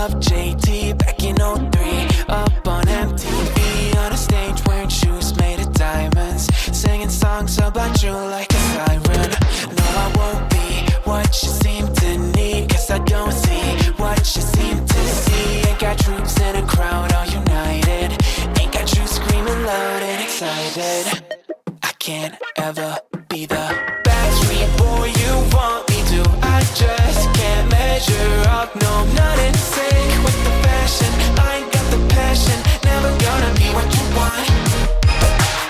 love JT back in '03. Up on MTV on a stage wearing shoes made of diamonds, singing songs about you like a siren. No, I won't be what you seem to need, 'cause I don't see what you seem to see. Ain't got troops in a crowd all united, ain't got you screaming loud and excited. I can't ever be the backstreet boy you want me to. I just can't measure up, no, I'm not in sync with the fashion. I ain't got the passion, never gonna be what you want.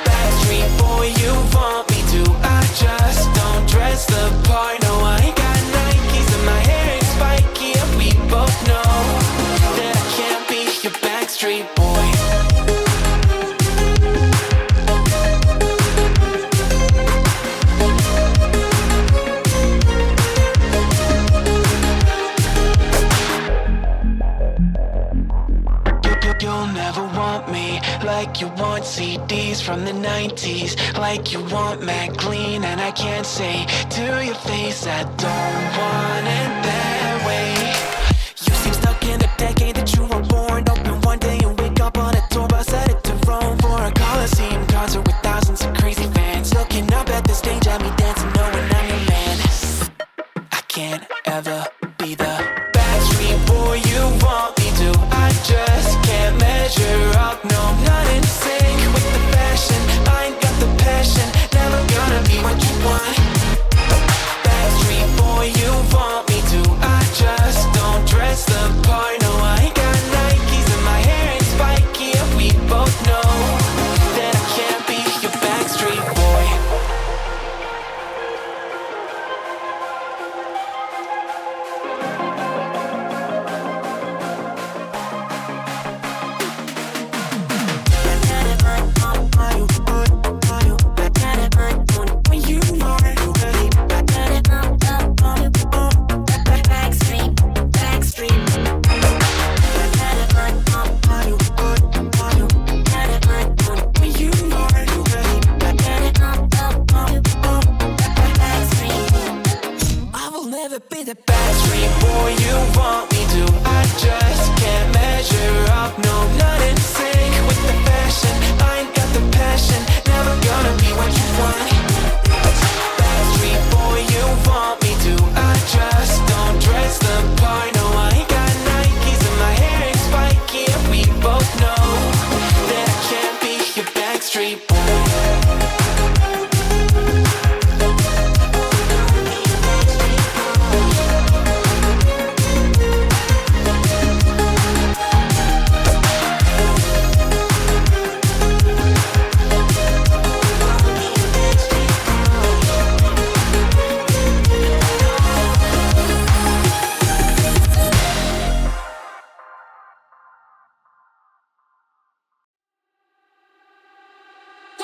Backstreet boy you want me to. I just don't dress the part, no, I ain't got Nikes and my hair ain't spiky, and we both know that I can't be your backstreet boy. You'll never want me like you want CDs from the 90s, like you want Mac Clean, and I can't say to your face I don't want it that way. You seem stuck in the decade that you were born. Open one day and wake up on a tour bus headed to Rome for a Coliseum concert with thousands of crazy fans, looking up at the stage at me dancing, knowing I'm your man. I can't ever be the backstreet boy you want me to. I just can't measure up, no, I'm not in sync with the fashion. I ain't got the passion, never gonna be what you want. Backstreet boy you want me to. I just don't dress the part, no, I ain't got Nikes and my hair ain't spiky, and we both know that I can't be your backstreet boy. I will never be the backstreet boy you want me to. I just can't measure up, no, I'm not in sync with the fashion. I ain't got the passion, never gonna be what you want. Backstreet boy you want me to. I just don't dress the part, no, I ain't got Nikes and my hair ain't spiky, and we both know that I can't be your backstreet boy.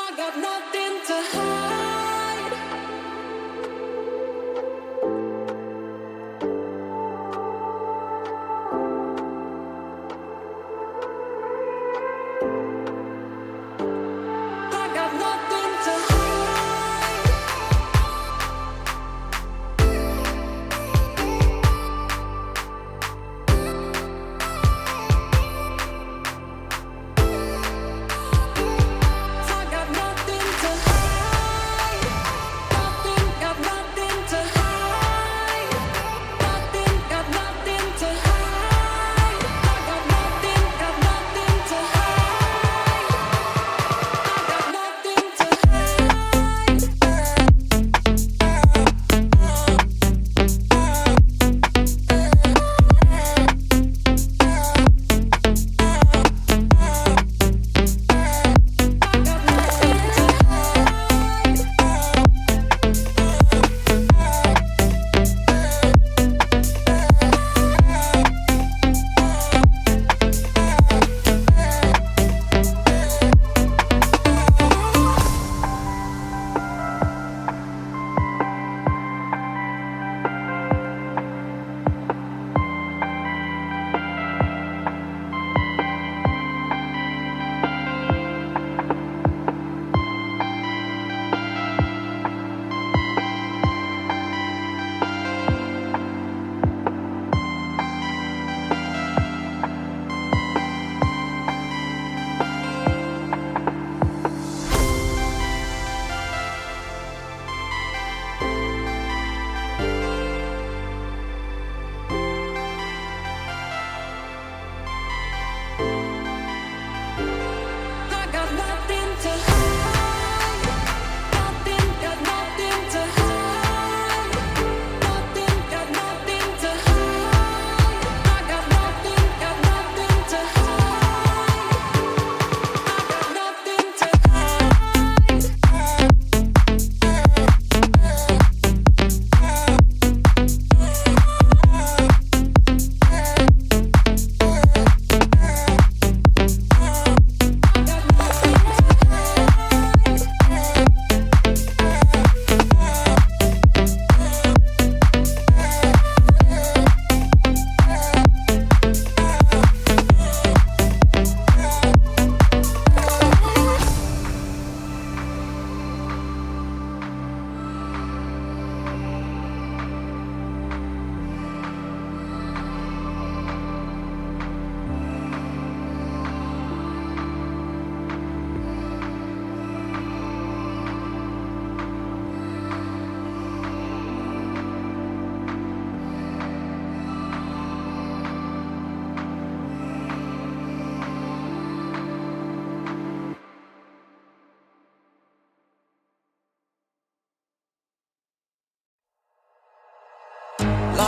I got nothing to hide. I got nothing to hide. I got nothing to hide.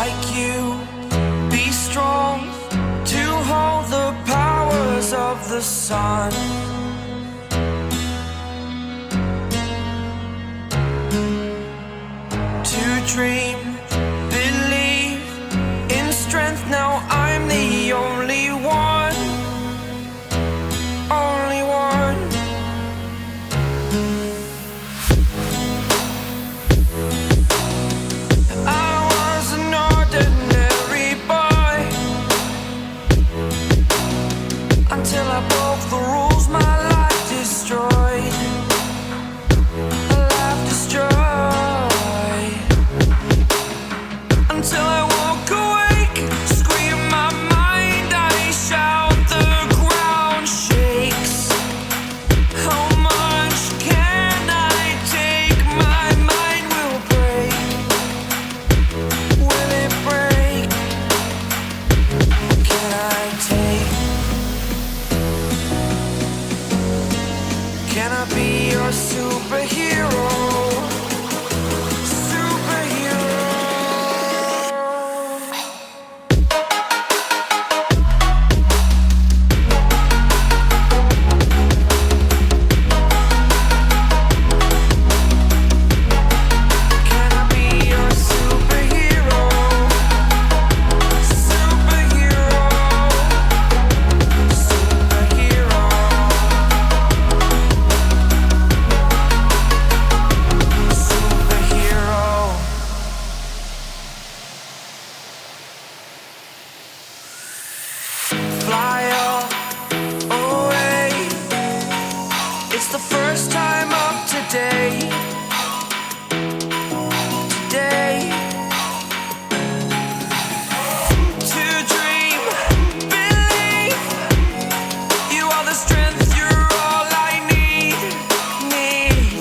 like you, be strong to hold the powers of the sun. To dream, believe in strength. Now I'm the only one, only one. I was an ordinary boy until I broke the rules. My life destroyed, a life destroyed. Until I walk awake, scream my mind, I shout, the ground shakes. How much can I take? My mind will break. Will it break? Can I take? Can I be your superhero? Fly away. It's the first time of today. Today. To dream, believe. You are the strength, you're all I need. Need.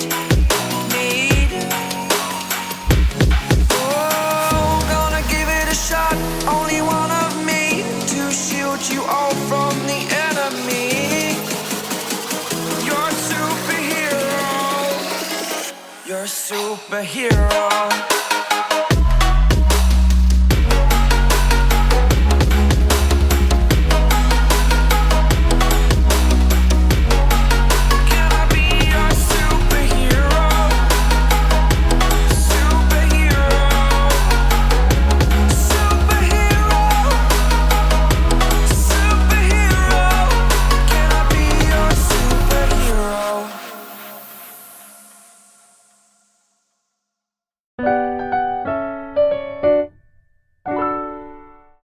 Oh, gonna give it a shot. Only one of me to shield you all from the enemy. You're a superhero. You're a superhero.